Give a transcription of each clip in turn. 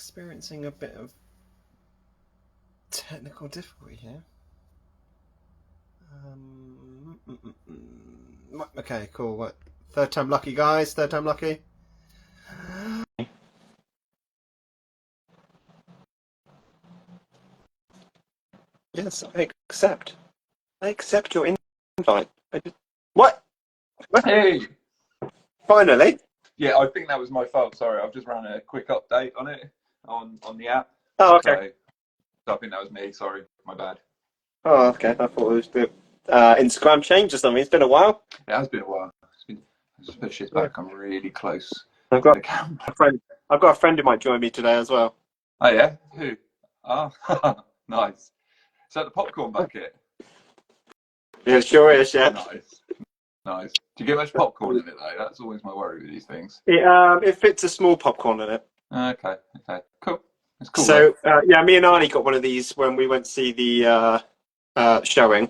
experiencing a bit of technical difficulty here. Okay, cool. What? Third time lucky, guys. Third time lucky. Yes, I accept. I accept your invite. What? Hey! Finally? Yeah, I think that was my fault. Sorry, I've just ran a quick update on it on the app. Oh, okay. So I think that was me. Sorry, my bad. Oh, okay. I thought it was the Instagram change or something. It's been a while. It has been a while. I just put shit back. I'm really close I've to got the camera. a friend. I've got a friend who might join me today as well. Oh yeah, who? Oh, nice. Is that the popcorn bucket? Yeah, it sure is. Yeah. Nice. Do you get much popcorn in it though? That's always my worry with these things. It fits a small popcorn in it. Okay, cool. It's cool. So yeah, me and Arnie got one of these when we went to see the showing.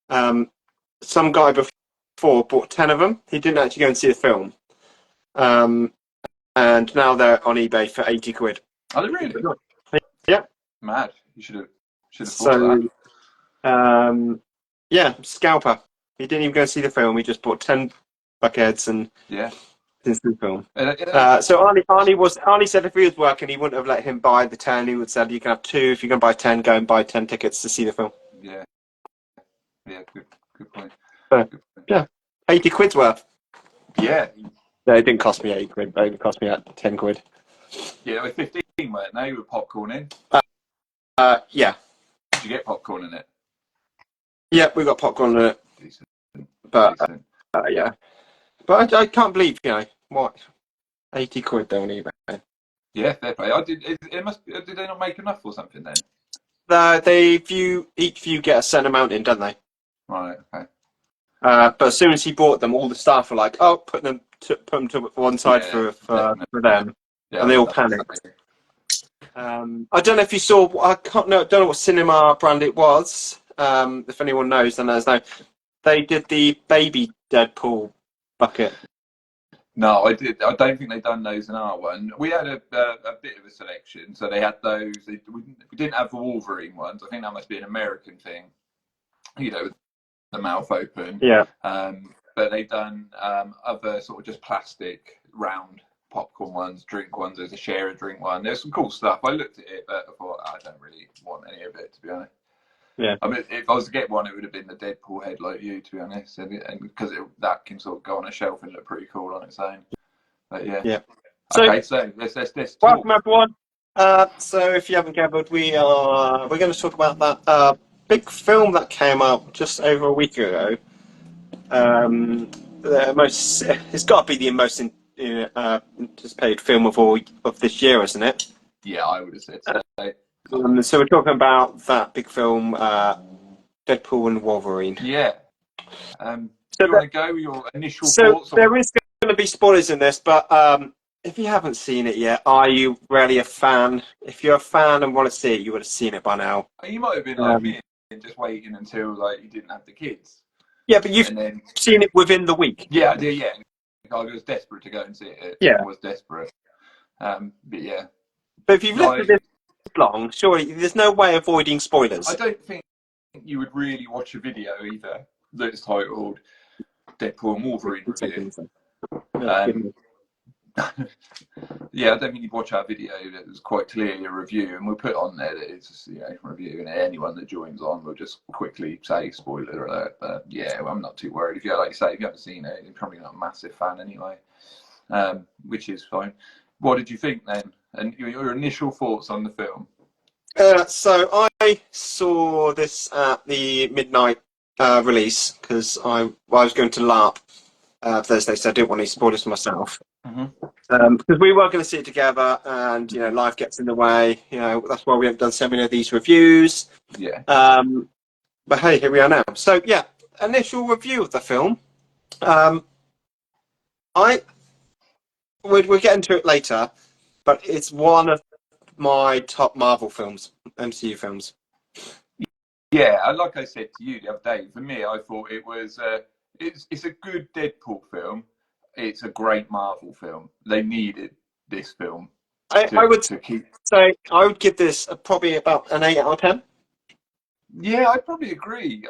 Some guy before bought 10 of them. He didn't actually go and see the film. And now they're on eBay for 80 quid. Are they really? Yeah. Mad. You should have thought that. Yeah, scalper. He didn't even go and see the film. He just bought 10 buckheads and didn't see the film. So Arnie said if he was working, he wouldn't have let him buy the 10. He would have said you can have 2. If you're going to buy 10, go and buy 10 tickets to see the film. Yeah, good point. Yeah, 80 quid's worth. Yeah. No, it didn't cost me 80 quid, but it cost me 10 quid. Yeah, with 15, weren't they? With popcorn in? Yeah. Did you get popcorn in it? Yeah, we got popcorn in it. Decent. But, yeah. But I can't believe, what? 80 quid though on eBay. Yeah, fair play. Did they not make enough or something then? Each view get a certain amount in, don't they? Right, okay. But as soon as he bought them, all the staff were like, "Oh, put them to one side for them," and they all panicked. I don't know if you saw. Don't know what cinema brand it was. If anyone knows, then let us know. They did the baby Deadpool bucket. No, I don't think they've done those in our one. We had a bit of a selection, so they had those. We didn't have the Wolverine ones. I think that must be an American thing. With the mouth open. Yeah. But they've done other sort of just plastic round popcorn ones, drink ones. There's a share a drink one. There's some cool stuff. I looked at it, but I thought I don't really want any of it, to be honest. Yeah. I mean, if I was to get one, it would have been the Deadpool head like you, to be honest, and because that can sort of go on a shelf and look pretty cool on its own. But yeah. Yeah. Okay, so let's welcome everyone. So if you haven't gathered, we're going to talk about that big film that came out just over a week ago. It's got to be the most anticipated film of this year, isn't it? Yeah, I would have said so. So we're talking about that big film, Deadpool and Wolverine. Yeah. Do you want to go with your initial thoughts? There is going to be spoilers in this, but if you haven't seen it yet, are you really a fan? If you're a fan and want to see it, you would have seen it by now. You might have been like me and just waiting until you didn't have the kids. Yeah, but you've seen it within the week. Yeah, I did. Yeah, I was desperate to go and see it. Yeah, I was desperate. But yeah. But if you've looked at this long, surely there's no way avoiding spoilers. I don't think you would really watch a video either that's titled Deadpool and Wolverine review. Yeah, I don't think you'd watch our video that was quite clearly a review, and we'll put on there that it's a review, and anyone that joins on will just quickly say spoiler alert. But yeah, I'm not too worried. If you like you say, if you haven't seen it, you're probably not a massive fan anyway, which is fine. What did you think then? And your initial thoughts on the film? So I saw this at the midnight release because I was going to LARP Thursday, so I didn't want any spoilers for myself. Because we were going to see it together, and life gets in the way. That's why we haven't done so many of these reviews. Yeah. But hey, here we are now. So yeah, initial review of the film. We'll get into it later, but it's one of my top Marvel films, MCU films. Yeah, like I said to you the other day, for me, I thought it was it's a good Deadpool film. It's a great Marvel film. They needed this film. I would to keep. say I would give this probably about an 8 out of 10. Yeah, I'd probably agree.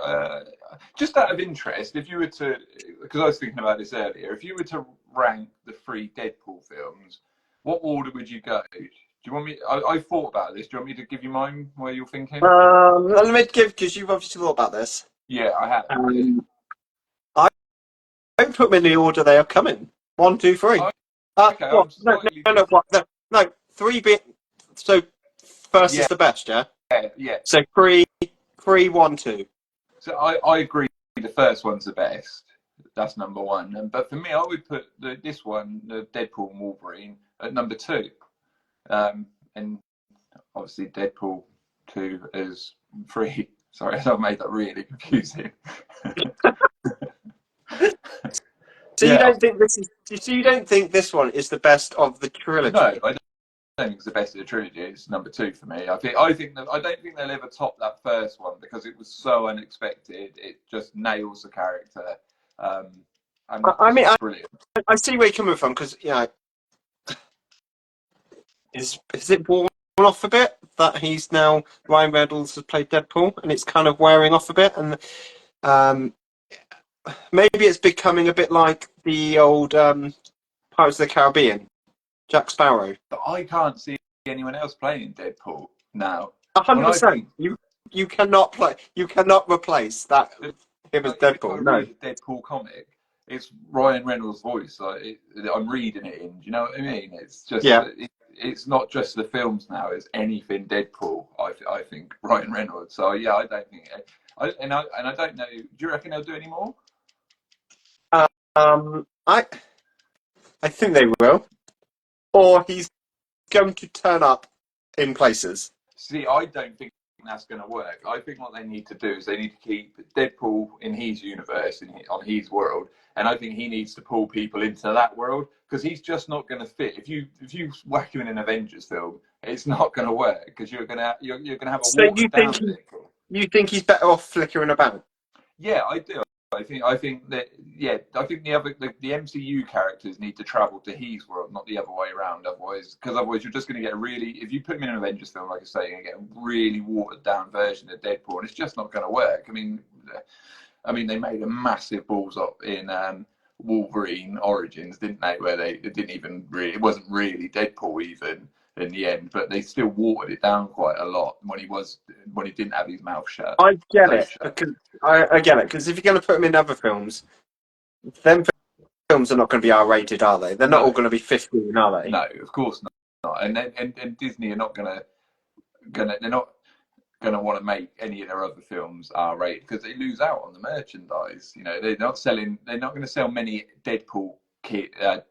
Just out of interest, if you were to, because I was thinking about this earlier, if you were to rank the 3 Deadpool films, what order would you go? Do you want me? I thought about this. Do you want me to give you mine where you're thinking? Let me give, because you've obviously thought about this. Yeah, I have. I don't put them in the order they are coming. 1, 2, 3. Okay, What? I'm slightly No, 3 bit. So first is the best, yeah. Yeah. So 3, 1, 2. So I agree. The first one's the best. That's number 1. But for me, I would put this one, the Deadpool and Wolverine, at number 2. And obviously Deadpool 2 is 3. Sorry, I've made that really confusing. So you don't think this is? So you don't think this one is the best of the trilogy? No, I don't think it's the best of the trilogy. It's number 2 for me. I don't think they'll ever top that first one because it was so unexpected. It just nails the character. I mean, brilliant. I see where you're coming from because is it worn off a bit that he's now Ryan Reynolds has played Deadpool and it's kind of wearing off a bit, and maybe it's becoming a bit like the old Pirates of the Caribbean, Jack Sparrow. But I can't see anyone else playing Deadpool now. 100%. You cannot play. You cannot replace that him as Deadpool. If I read a Deadpool comic, it's Ryan Reynolds' voice. I'm reading it in. Do you know what I mean? It's just it's not just the films now. It's anything Deadpool. I think Ryan Reynolds. So yeah, I don't think. I don't know. Do you reckon they'll do any more? I think they will, or he's going to turn up in places. See, I don't think that's going to work. I think what they need to do is they need to keep Deadpool in his universe, on his world, and I think he needs to pull people into that world because he's just not going to fit. If you whack him in an Avengers film, it's not going to work because you're going to have a watered down Deadpool. You think he's better off flickering about? Yeah, I do. I think the MCU characters need to travel to his world, not the other way around. Otherwise, you're just going to get if you put him in an Avengers film, like I say, you're going to get a really watered down version of Deadpool, and it's just not going to work. I mean, they made a massive balls up in Wolverine Origins, didn't they? Where it wasn't really Deadpool even in the end, but they still watered it down quite a lot when he didn't have his mouth shut. I get it because if you're going to put him in other films, then films are not going to be R-rated, are they? They're not all going to be 15, are they? No, of course not. And Disney are not they're not going to want to make any of their other films R-rated because they lose out on the merchandise. You know, they're not going to sell many Deadpool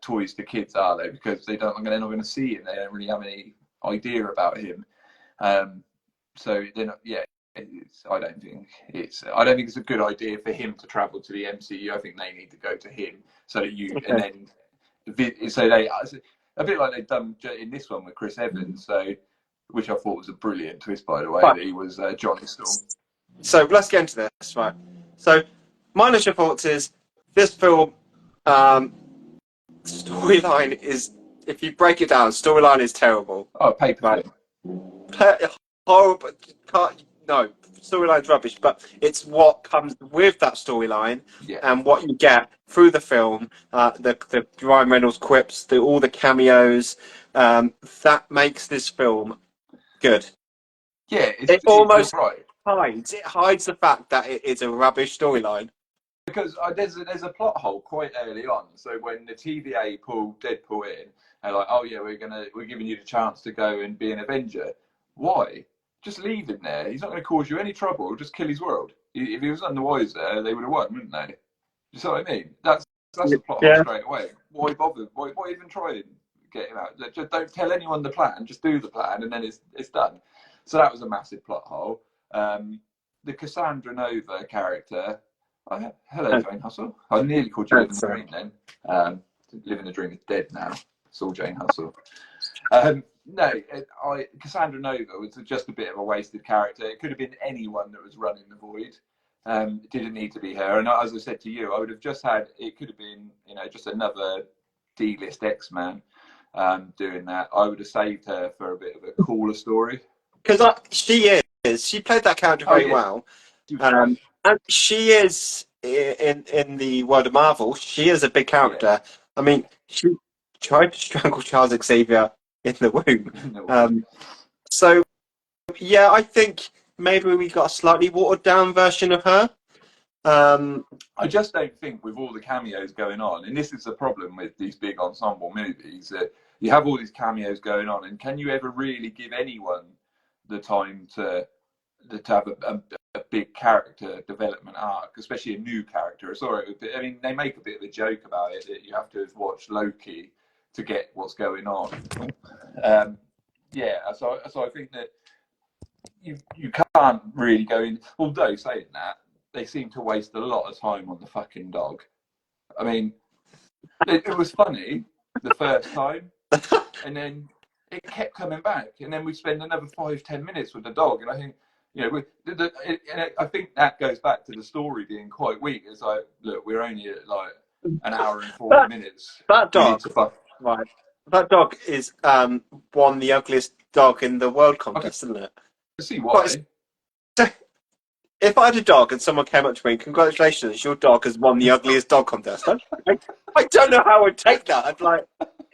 toys to kids, are they? Because they're not going to see him. They don't really have any idea about him. So they're not. Yeah, I don't think it's a good idea for him to travel to the MCU. I think they need to go to him so that and then so they a bit like they've done in this one with Chris Evans. So, which I thought was a brilliant twist, by the way, that he was Johnny Storm. So let's get into this, right? So my initial thoughts is this film storyline is, if you break it down, storyline is terrible. Oh, paper. Right. Horrible. No, storyline's rubbish, but it's what comes with that storyline and what you get through the film, the Ryan Reynolds quips, all the cameos, that makes this film good. Yeah, it almost hides the fact that it's a rubbish storyline. Because there's a plot hole quite early on. So when the TVA pulled Deadpool in, and like, oh yeah, we're giving you the chance to go and be an Avenger. Why? Just leave him there. He's not going to cause you any trouble. Just kill his world. If he was none the wiser, they would have won, wouldn't they? You see what I mean? That's the plot hole straight away. Why bother? Why even try and get him out? Just don't tell anyone the plan. Just do the plan, and then it's done. So that was a massive plot hole. The Cassandra Nova character. Oh, hello, Jane Hustle. I nearly called you Living the Dream then. Living the Dream is dead now. It's all Jane Hustle. No, Cassandra Nova was just a bit of a wasted character. It could have been anyone that was running the void. It didn't need to be her. And as I said to you, I would have just it could have been, just another D-list X-Man. doing that. I would have saved her for a bit of a cooler story. Because she played that character very well. And she is in the world of Marvel. She is a big character. Yeah. I mean, she tried to strangle Charles Xavier in the womb. So yeah, I think maybe we got a slightly watered down version of her. I just don't think with all the cameos going on, and this is the problem with these big ensemble movies, that you have all these cameos going on, and can you ever really give anyone the time to have a big character development arc, especially a new character? Sorry, I mean, they make a bit of a joke about it, that you have to watch Loki to get what's going on. So I think that you can't really go in. Although saying that, they seem to waste a lot of time on the fucking dog. I mean, it was funny the first time, and then it kept coming back, and then we spend another 5-10 minutes with the dog, and I think, I think that goes back to the story being quite weak. It's like, look, we're only at like an hour and 40 minutes. That dog, right? That dog is won the ugliest dog in the world contest, isn't it? I see why. If I had a dog and someone came up to me, congratulations, your dog has won the ugliest dog contest. I don't know how I would take that. I'd like,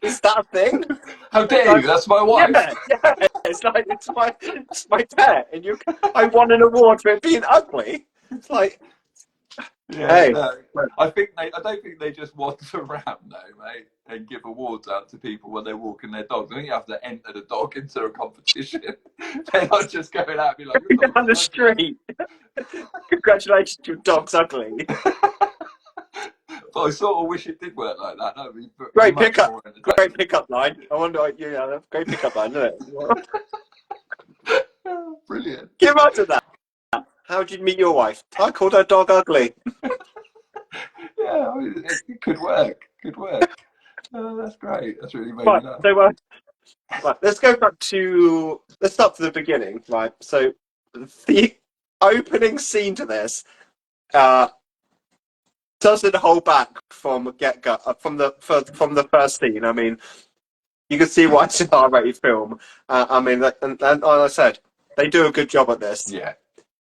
is that a thing? How dare you? That's my wife. Yeah. It's like it's my pet, and I won an award for it being ugly. It's like, hey. No, I don't think they just wander around though, mate, and give awards out to people when they're walking their dogs. I think you have to enter the dog into a competition. They're not just going out and be like, down the street. Congratulations, your dog's ugly. But I sort of wish it did work like that. That'd be great pickup line. I wonder, great pickup line, isn't it? Brilliant. Give up to that. How did you meet your wife? I called her dog ugly. Yeah, it could work. That's great. That's really made me laugh. So, right, let's go back let's start from the beginning, right? So, the opening scene to this doesn't hold back from get-go, from the first scene. I mean, you can see why it's an R-rated film. I mean, and like I said, they do a good job at this. Yeah.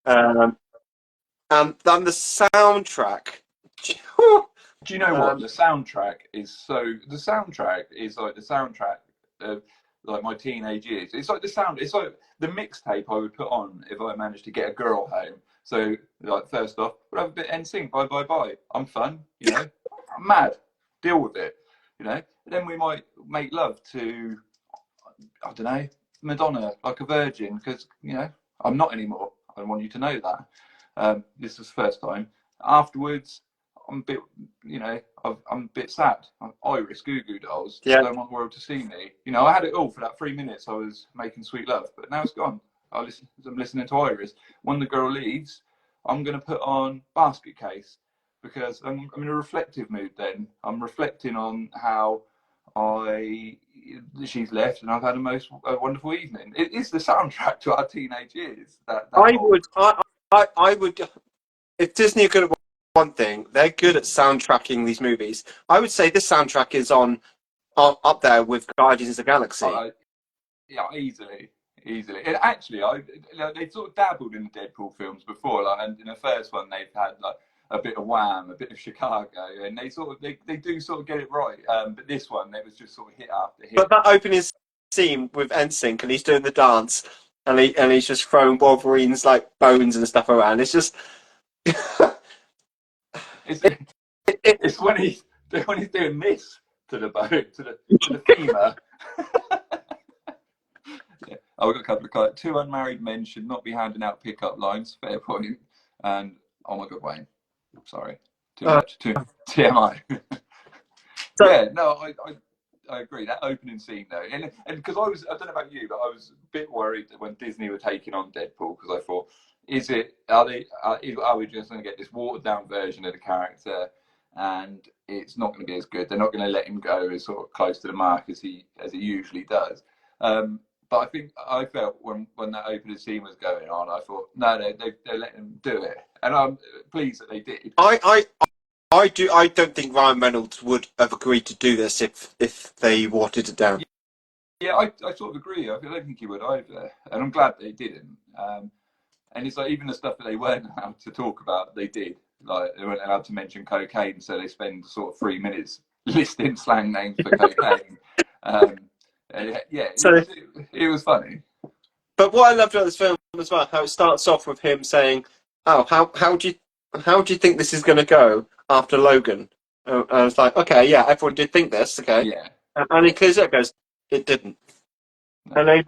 And then the soundtrack. Do you know what the soundtrack is? The soundtrack is like the soundtrack of like my teenage years. It's like it's like the mixtape I would put on if I managed to get a girl home. So like first off, we'll have a bit of NSYNC, bye bye bye. I'm fun, I'm mad. Deal with it, Then we might make love to, I don't know, Madonna, like a virgin, because I'm not anymore. I want you to know that. This was the first time. Afterwards, I'm a bit, I'm a bit sad. I'm Iris, Goo Goo Dolls. Yeah. I don't want the world to see me. I had it all for that 3 minutes. I was making sweet love, but now it's gone. I'm listening to Iris. When the girl leaves, I'm going to put on Basket Case, because I'm in a reflective mood. Then I'm reflecting on how she's left, and I've had a wonderful evening. It is the soundtrack to our teenage years. I would, if Disney are good at one thing, they're good at soundtracking these movies. I would say this soundtrack is up there with Guardians of the Galaxy. Yeah, easily. And actually, they sort of dabbled in the Deadpool films before, and in the first one they've had like a bit of Wham, a bit of Chicago, and they do sort of get it right. But this one, it was just sort of hit after hit. But that opening scene with NSYNC, and he's doing the dance, and he's just throwing Wolverine's like bones and stuff around. It's just it's when he's doing this to the bone, to the femur. Yeah. I've got a couple of comments. 2 unmarried men should not be handing out pickup lines. Fair point. And oh my God, Wayne. Sorry. Too much. Too TMI. Yeah, no, I agree. That opening scene though, and because I don't know about you, but I was a bit worried that when Disney were taking on Deadpool, because I thought, are we just going to get this watered down version of the character, and it's not going to be as good? They're not going to let him go as sort of close to the mark as he usually does. But I felt when that opening scene was going on, I thought, no, they're letting him do it, and I'm pleased that they did. I don't think Ryan Reynolds would have agreed to do this if they watered it down. Yeah, I sort of agree. I don't think he would either, and I'm glad they didn't. And it's like even the stuff that they weren't allowed to talk about, they did. Like they weren't allowed to mention cocaine, so they spend sort of 3 minutes listing slang names for cocaine. Yeah, it was funny. But what I loved about this film as well, how it starts off with him saying, "Oh, how do you think this is going to go after Logan?" And I was like, "Okay, yeah, everyone did think this, okay." Yeah. And he clears it up, goes, "It didn't." No, I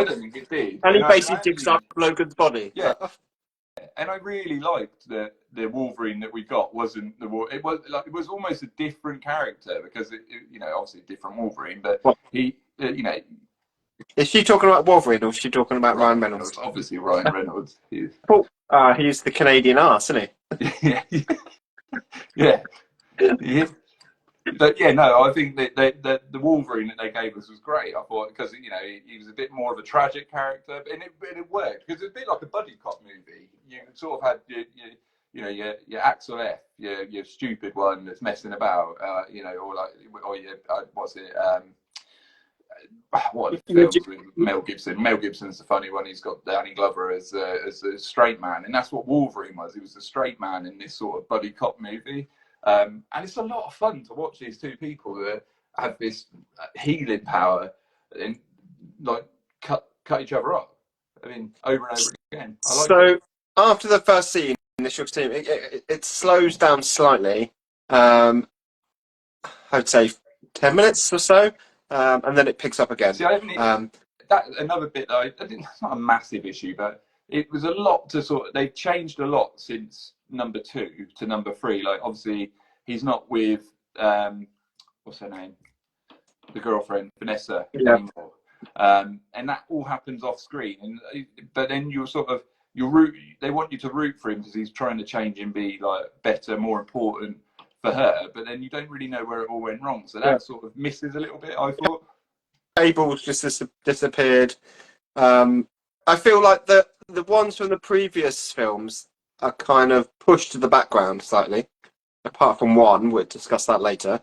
don't think it did. And he basically digs up Logan's body. Yeah. And I really liked that the Wolverine that we got wasn't it was almost a different character because obviously a different Wolverine, but he Is she talking about Wolverine or is she talking about Ryan Reynolds? Obviously Ryan Reynolds. He's the Canadian arse, isn't he? Yeah. But yeah, no, I think that the Wolverine that they gave us was great. I thought because he was a bit more of a tragic character, and it worked because it's a bit like a buddy cop movie. You sort of had your Axel F, your stupid one that's messing about, or your what's it? What are the films with Mel Gibson? Mel Gibson's the funny one. He's got Danny Glover as a straight man, and that's what Wolverine was. He was a straight man in this sort of buddy cop movie. And it's a lot of fun to watch these two people that have this healing power and like cut each other off. I mean, over and over again. After the first scene in the Shooks team, it slows down slightly. I'd say 10 minutes or so, and then it picks up again. See, that's another bit though. I think that's not a massive issue, but it was a lot to they've changed a lot since number 2 to number 3. Like obviously he's not with what's her name, the girlfriend Vanessa anymore, and that all happens off screen. But then they want you to root for him because he's trying to change and be like better, more important for her. But then you don't really know where it all went wrong, so that sort of misses a little bit. I thought Cable's just disappeared. I feel like the ones from the previous films are kind of pushed to the background slightly, apart from one. We'll discuss that later.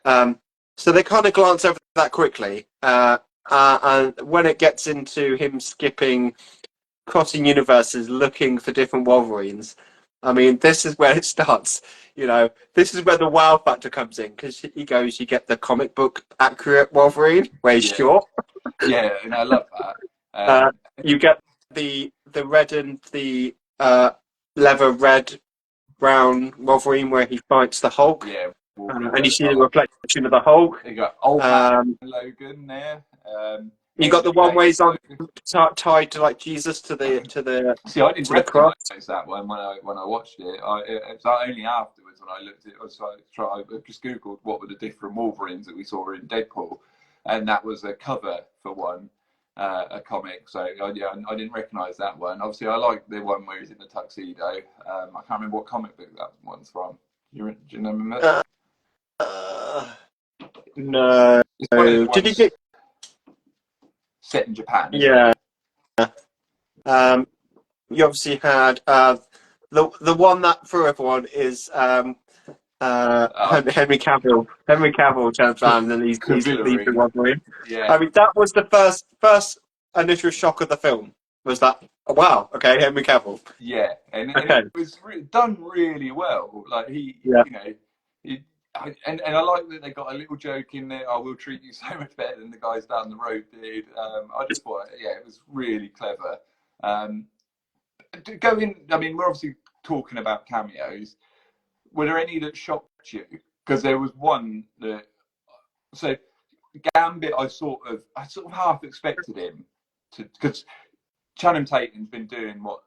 So they kind of glance over that quickly. And when it gets into him crossing universes, looking for different Wolverines, I mean, this is where it starts. This is where the wow factor comes in because you get the comic book accurate Wolverine, where he's short. Yeah, and I love that. You get the red and the leather red brown Wolverine where he fights the Hulk. Yeah, and you see the reflection of the Hulk. You got old man Logan there. You got the one where he's on tied to like Jesus to the. See, I didn't recognise that one when I watched it. It was only afterwards when I looked at it. I just googled what were the different Wolverines that we saw in Deadpool, and that was a cover for one. A comic, so I didn't recognise that one. Obviously, I like the one where he's in the tuxedo. I can't remember what comic book that one's from. Do you remember? No. Did he get set in Japan? Yeah. You obviously had the one that for everyone is Henry Cavill. Henry Cavill turns around and he's leaving Wolverine. Yeah. I mean, that was the first initial shock of the film. Was that wow? Okay, Henry Cavill. Yeah, and it was done really well. Like and I like that they got a little joke in there. I will treat you so much better than the guys down the road did. I just thought, it was really clever. I mean, we're obviously talking about cameos. Were there any that shocked you? Because there was one that. So Gambit, I sort of half expected him to, because Channing Tatum's been doing what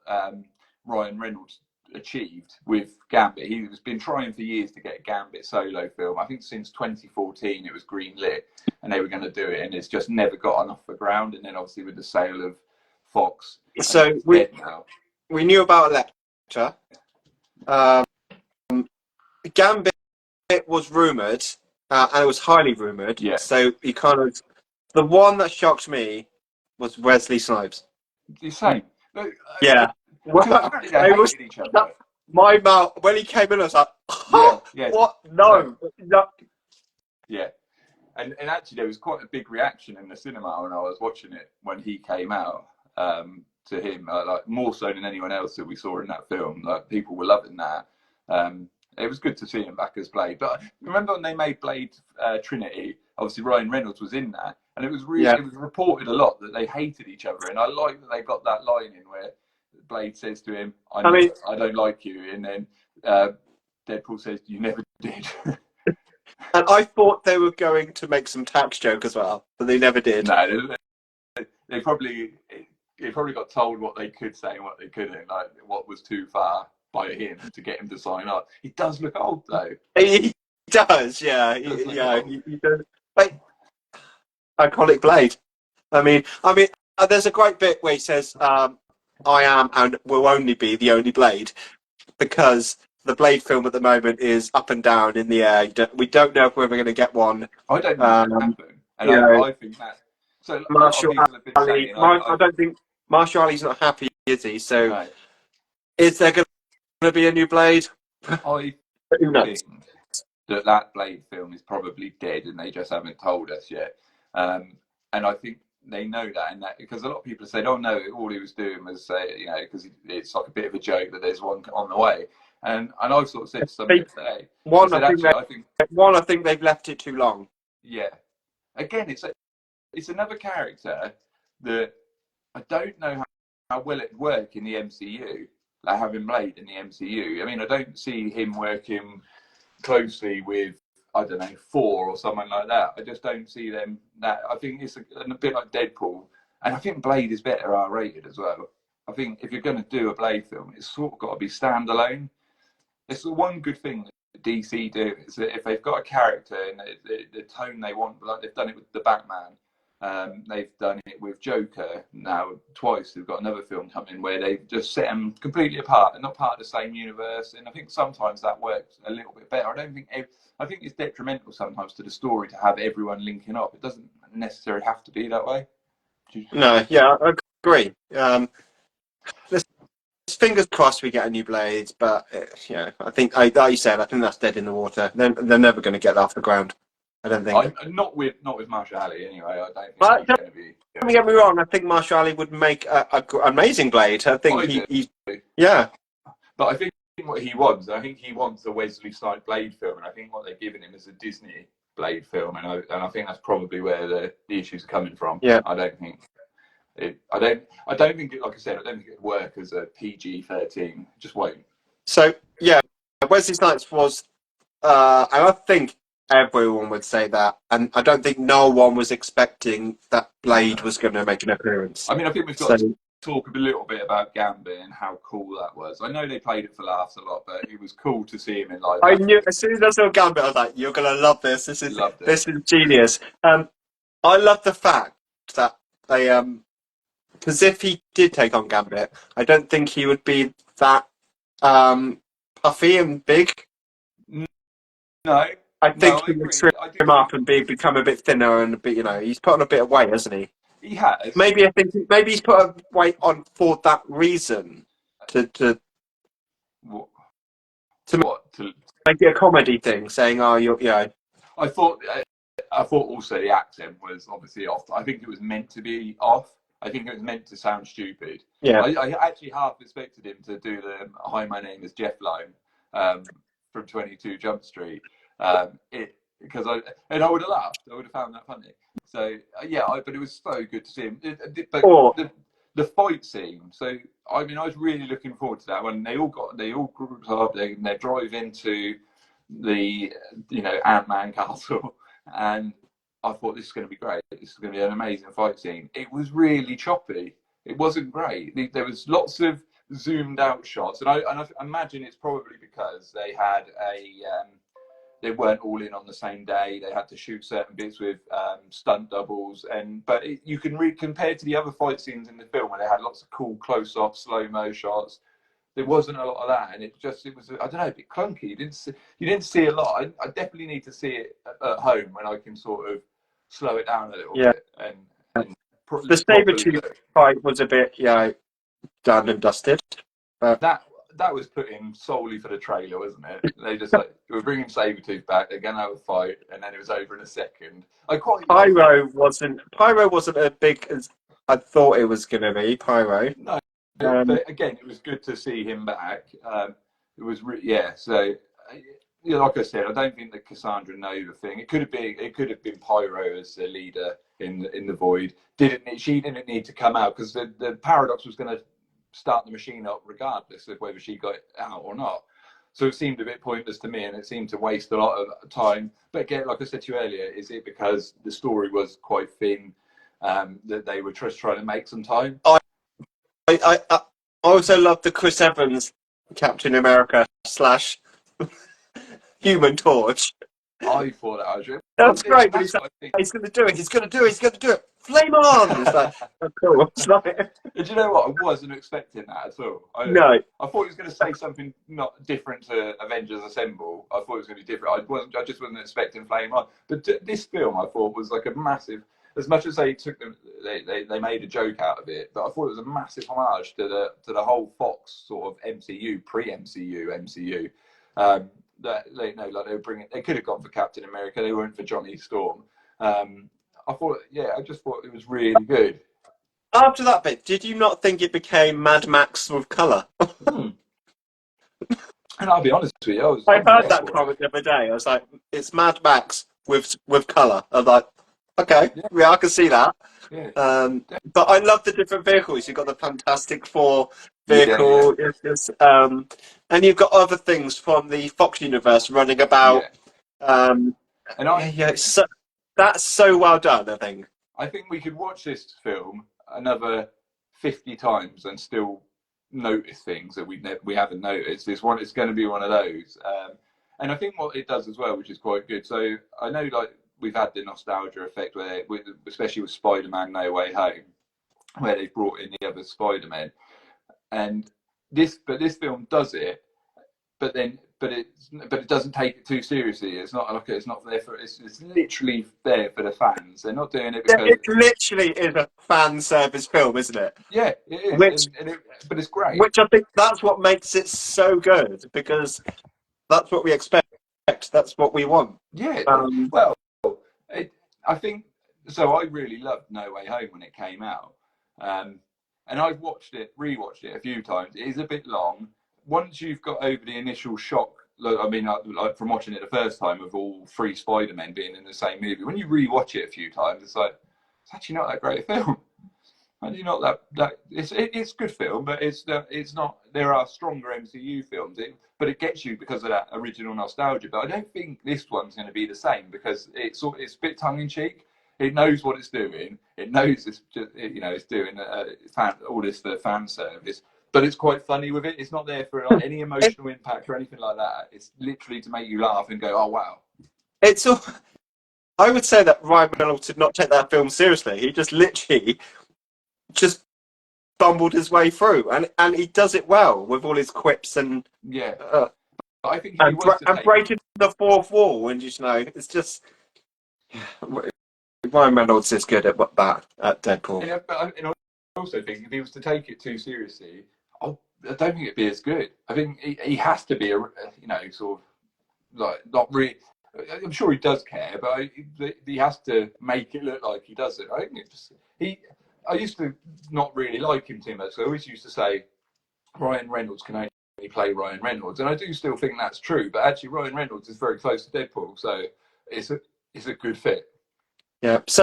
Ryan Reynolds achieved with Gambit. He's been trying for years to get a Gambit solo film. I think since 2014 it was greenlit and they were going to do it, and it's just never gotten off the ground. And then obviously with the sale of Fox, so we knew about Elektra. Gambit was rumoured, and it was highly rumoured. Yeah. So he the one that shocked me was Wesley Snipes. The same. Yeah. Well, apparently they hated each other. my mouth when he came in, I was like, yeah, yeah, what? No, no. Yeah. And actually, there was quite a big reaction in the cinema when I was watching it when he came out. To him, like more so than anyone else that we saw in that film. Like people were loving that. It was good to see him back as Blade. But remember when they made Blade Trinity? Obviously, Ryan Reynolds was in that, and it was really it was reported a lot that they hated each other. And I like that they got that line in where Blade says to him, "I don't like you," and then Deadpool says, "You never did." And I thought they were going to make some tax joke as well, but they never did. No, they probably got told what they could say and what they couldn't, like what was too far by him to get him to sign up. He does look old though. He does, yeah, he does. Like, iconic Blade. I mean, there's a great bit where he says, "I am and will only be the only Blade," because the Blade film at the moment is up and down in the air. We don't know if we're ever going to get one. I don't think it's going to happen, and I think that. So Marshall Ali, I don't think Marshall Ali's not happy, is he? So, no. Is there going to be a new Blade? I think that Blade film is probably dead, and they just haven't told us yet. And I think they know that, and that because a lot of people said, "Oh no, all he was doing was say, because it's like a bit of a joke that there's one on the way." And I've sort of said to somebody today, I think they've left it too long. Yeah. Again, it's another character that I don't know how well it'd work in the MCU, like having Blade in the MCU. I mean, I don't see him working closely with, I don't know, Thor or someone like that. I just don't see them that. I think it's a bit like Deadpool. And I think Blade is better R-rated as well. I think if you're going to do a Blade film, it's sort of got to be standalone. It's the one good thing that DC do is that if they've got a character and the tone they want, like they've done it with the Batman, they've done it with Joker now twice. They've got another film coming where they just set them completely apart and not part of the same universe. And I think sometimes that works a little bit better. I think it's detrimental sometimes to the story to have everyone linking up. It doesn't necessarily have to be that way. No, yeah, I agree. Fingers crossed we get a new Blade, but I think, like you said, I think that's dead in the water. They're never going to get that off the ground. I don't think. Not with Marshall Ali anyway. I don't think he's going to be. Don't get me wrong. I think Marshall Ali would make an amazing Blade. I think yeah. But I think what he wants, a Wesley Snipes Blade film, and I think what they're giving him is a Disney Blade film, and I think that's probably where the issues are coming from. Yeah. I don't think. I don't think it, like I said, I don't think it'd work as a PG-13. Just won't. So yeah, Wesley Snipes was, and I think everyone would say that, and I don't think no one was expecting that Blade was going to make an appearance. I mean, I think we've got to talk a little bit about Gambit and how cool that was. I know they played it for laughs a lot, but it was cool to see him in live. I knew as soon as I saw Gambit, I was like, "You're going to love this. This is genius." I love the fact that they because if he did take on Gambit, I don't think he would be that puffy and big. No. I think he would trim him up and become a bit thinner and a bit, he's put on a bit of weight, hasn't he? He has. Maybe he's put a weight on for that reason to make it a comedy thing, saying, "Oh, I thought also the accent was obviously off. I think it was meant to be off. I think it was meant to sound stupid. Yeah. I actually half expected him to do the "Hi, my name is Jeff" line from 22 Jump Street. Because I would have laughed. I would have found that funny. So but it was so good to see him. But the fight scene. So I mean, I was really looking forward to that when they all grouped up. They're driving to the Ant-Man castle, and I thought this is going to be great. This is going to be an amazing fight scene. It was really choppy. It wasn't great. There was lots of zoomed out shots, and I imagine it's probably because they had they weren't all in on the same day. They had to shoot certain bits with stunt doubles, but you can compared to the other fight scenes in the film where they had lots of cool close-up, slow-mo shots. There wasn't a lot of that, and it was I don't know, a bit clunky. You didn't see a lot. I definitely need to see it at home when I can sort of slow it down a little bit. And the Saber-tooth fight was a bit done and dusted. That that was put in solely for the trailer, wasn't it? They just like, we're bringing Sabretooth back, they're going to have a fight, and then it was over in a second. Pyro wasn't as big as I thought it was going to be. Pyro. No, but again, it was good to see him back. It was so. Like I said, I don't think the Cassandra Nova thing. It could have been Pyro as the leader in the Void. She didn't need to come out because the Paradox was going to start the machine up regardless of whether she got out or not. So it seemed a bit pointless to me, and it seemed to waste a lot of time. But again, like I said to you earlier, is it because the story was quite thin that they were just trying to make some time? I also love the Chris Evans Captain America / Human Torch. I thought that was really... That's great, but he's going to do it. He's going to do it. He's going to do it. Flame on! It's like, oh, cool. It's like... Do you know what? I wasn't expecting that at all. No. I thought he was going to say something not different to Avengers Assemble. I thought it was going to be different. I just wasn't expecting Flame on. But this film, I thought, was like a massive... As much as they took them, they made a joke out of it, but I thought it was a massive homage to the whole Fox sort of MCU, MCU. That they were bringing. They could have gone for Captain America. They weren't for Johnny Storm. I just thought it was really good. After that bit, did you not think it became Mad Max with colour? And I'll be honest with you, I heard that comment the other day. I was like, it's Mad Max with colour. I was like, okay, yeah, I can see that. Yeah. But I love the different vehicles. You've got the Fantastic Four vehicle, and you've got other things from the Fox universe running about. That's so well done, I think. I think we could watch this film another 50 times and still notice things that we haven't noticed. It's going to be one of those. And I think what it does as well, which is quite good. So I know, like, we've had the nostalgia effect especially with Spider-Man No Way Home, where they've brought in the other Spider-Men, and this film does it, but it doesn't take it too seriously. It's not there for it's literally there for the fans. They're not doing it because it literally is a fan service film, isn't it? Yeah, it is. But it's great. Which I think that's what makes it so good, because that's what we expect. That's what we want. Yeah. I think so. I really loved No Way Home when it came out, and I've rewatched it a few times. It is a bit long. Once you've got over the initial shock, like from watching it the first time of all three Spider-Men being in the same movie, when you rewatch it a few times, it's like, it's actually not that great a film. Actually not that it's a good film, but it's not. There are stronger MCU films, but it gets you because of that original nostalgia. But I don't think this one's going to be the same, because it's a bit tongue in cheek. It knows what it's doing. It knows it's doing all this for fan service. But it's quite funny with it. It's not there for like any emotional impact or anything like that. It's literally to make you laugh and go, "Oh wow!" I would say that Ryan Reynolds did not take that film seriously. He just literally just bumbled his way through, and he does it well with all his quips and I think breaking the fourth wall, and it's just Ryan Reynolds is good at that at Deadpool. And I also think if he was to take it too seriously, I don't think it'd be as good. I think he has to be sort of like not really. I'm sure he does care, but he has to make it look like he doesn't. I think I used to not really like him too much. So I always used to say Ryan Reynolds can only play Ryan Reynolds, and I do still think that's true. But actually, Ryan Reynolds is very close to Deadpool, so it's a good fit. Yeah. So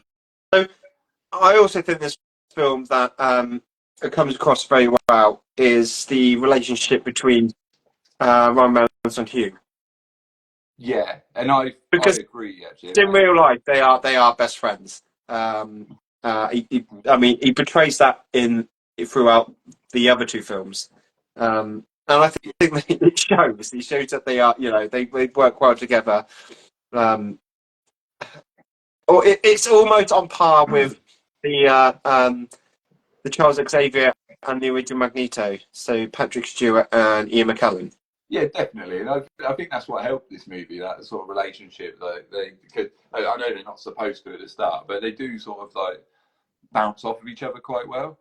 I also think this film that it comes across very well is the relationship between Ryan Reynolds and Hugh. Yeah, and I agree. Actually, in real life, they are best friends. He portrays that throughout the other two films, and I think that it shows. He shows that they are, they work well together. Or it's almost on par with the Charles Xavier and the original Magneto. So Patrick Stewart and Ian McKellen. Yeah, definitely, and I think that's what helped this movie. That sort of relationship. Because I know they're not supposed to at the start, but they do sort of like bounce off of each other quite well.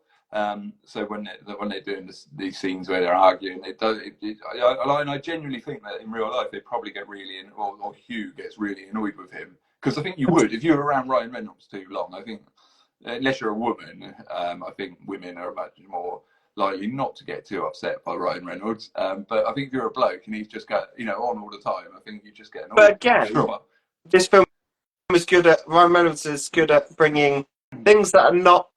So when they're doing these scenes where they're arguing, I genuinely think that in real life they probably get really, or Hugh gets really annoyed with him, because I think you would if you were around Ryan Reynolds too long. I think unless you're a woman, I think women are much more likely not to get too upset by Ryan Reynolds. But I think if you're a bloke and he's just got on all the time, I think you just get annoyed. But again, this film is good at Ryan Reynolds is good at bringing things that are not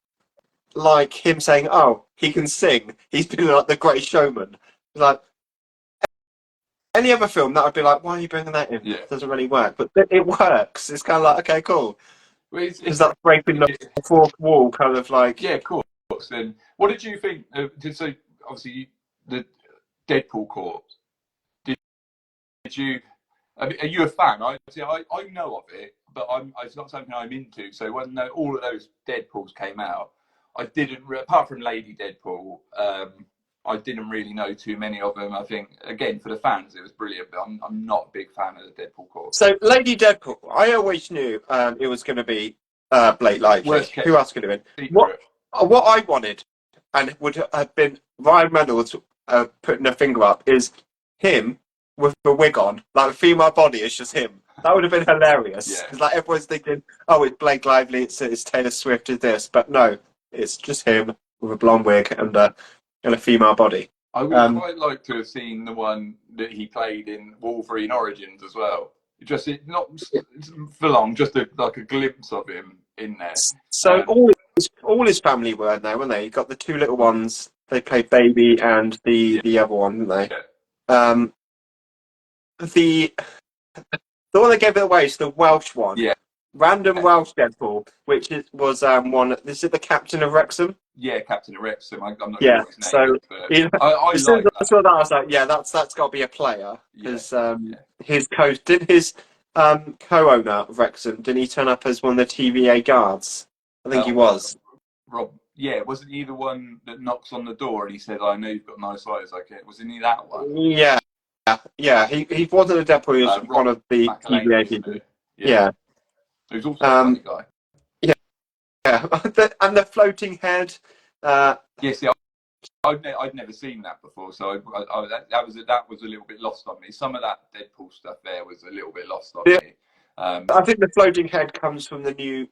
like him saying, "Oh, he can sing. He's been like the Greatest Showman." Like any other film, that would be like, "Why are you bringing that in? It doesn't really work." But it works. It's kind of like, okay, cool. Is that breaking the fourth wall, kind of like? Yeah, of course. Then, what did you think? So obviously, the Deadpool corpse. Did you? I mean, are you a fan? I know of it, but it's not something I'm into. So when all of those Deadpools came out, I didn't, apart from Lady Deadpool, I didn't really know too many of them. I think, again, for the fans, it was brilliant, but I'm not a big fan of the Deadpool corpse. So Lady Deadpool, I always knew it was going to be Blake Lively. Who else could have been? What I wanted, and would have been Ryan Reynolds putting a finger up, is him with the wig on, like the female body is just him. That would have been hilarious. Because like everyone's thinking, oh, it's Blake Lively, it's Taylor Swift, is this, but no, it's just him with a blonde wig and a female body. I would quite like to have seen the one that he played in Wolverine Origins as well. Just not for long, just like a glimpse of him in there. So all his family were in there, weren't they? You got the two little ones. They played Baby and the other one, didn't they? Yeah. The one that gave it away is the Welsh one. Yeah. Random Welsh Deadpool, which was one. This is the Captain of Wrexham. Yeah, Captain of Wrexham. I'm not sure what his name is, but I as soon like as I saw that, I was like, yeah, that's got to be a player, because his co-owner of Wrexham, didn't he turn up as one of the TVA guards? I think he was. Rob. Yeah, wasn't he the one that knocks on the door and he said, "I know you've got nice eyes"? Wasn't he that one? Yeah. He wasn't a Deadpool. He was one of the TVA people. Yeah. He was also a funny guy. Yeah, and the floating head. Yes, I'd never seen that before, so that was a little bit lost on me. Some of that Deadpool stuff there was a little bit lost on me. I think the floating head comes from the new.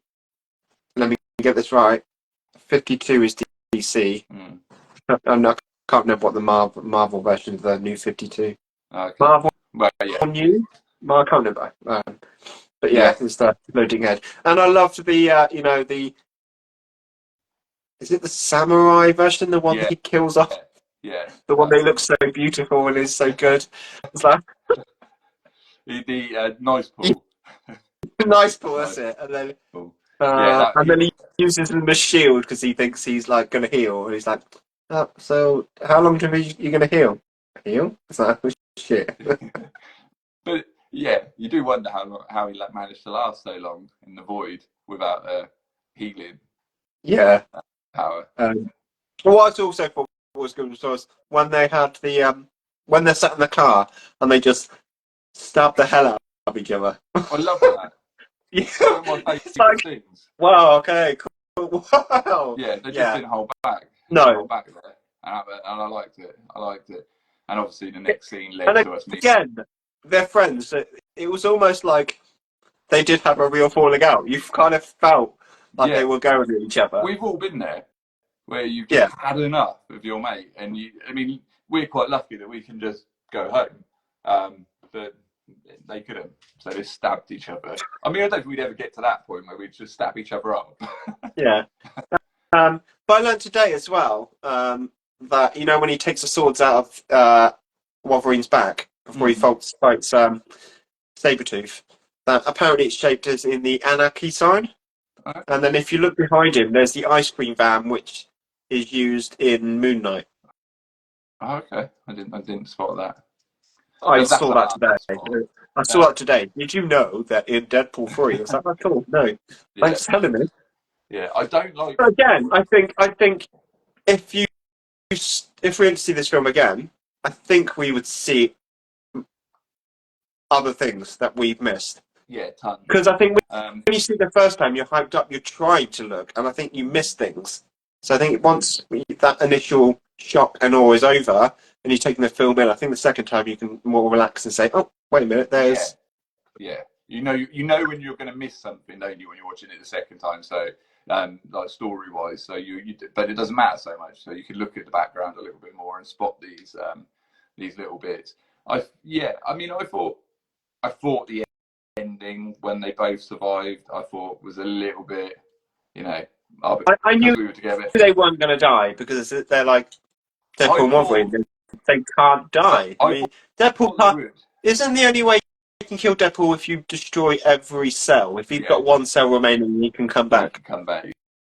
Let me get this right. 52 is DC. I can't remember what the Marvel version of the new 52. Okay. Marvel. Well, yeah. New. I can't remember. But yeah, it's the floating head, and I loved the Is it the samurai version, the one that he kills off? Yeah. The one that looks so beautiful and is so good. It's like the nice Paul. Nice Paul, that's it. And then and then he uses him as shield because he thinks he's like going to heal, and he's like, oh, so how long are you going to heal? Heal? It's like, oh, shit. But yeah, you do wonder how he managed to last so long in the void without healing. Yeah. Power. What I also thought was good was when they had when they're sat in the car and they just stab the hell out of each other. I love that. It's one of my favourite things. Wow. Okay. Cool. Wow. Yeah, they just didn't hold back. No. Back there, and I liked it. And obviously the next scene led to us meeting. Again, they're friends. It was almost like they did have a real falling out. You've kind of felt like they were going at each other. We've all been there, where you've just had enough of your mate, and we're quite lucky that we can just go home, but they couldn't, so they stabbed each other. I don't think we'd ever get to that point where we'd just stab each other up. Yeah. But I learned today as well that when he takes the swords out of Wolverine's back before he fights Sabretooth, that apparently it's shaped as in the Anarchy sign. And then if you look behind him, there's the ice cream van, which is used in Moon Knight. Oh, okay. I didn't spot that. I saw that today. I saw that today. Did you know that in Deadpool 3? Is that cool? No. Thanks for telling me. Yeah, I don't like. But again, I think if we were to see this film again, I think we would see other things that we've missed. Yeah, tons. Because I think when you see it the first time, you're hyped up, you're trying to look, and I think you miss things. So I think once that initial shock and awe is over, and you're taking the film in, I think the second time you can more relax and say, "Oh, wait a minute, there's." Yeah. You know when you're going to miss something, don't you, when you're watching it the second time? So, like story-wise, so but it doesn't matter so much. So you can look at the background a little bit more and spot these little bits. I thought the ending when they both survived, I thought was a little bit, I knew we were together. they weren't going to die because they're like Deadpool and Wolverine. They can't die. I mean, Deadpool isn't the only way you can kill Deadpool if you destroy every cell. If you've got one cell remaining, you can come back.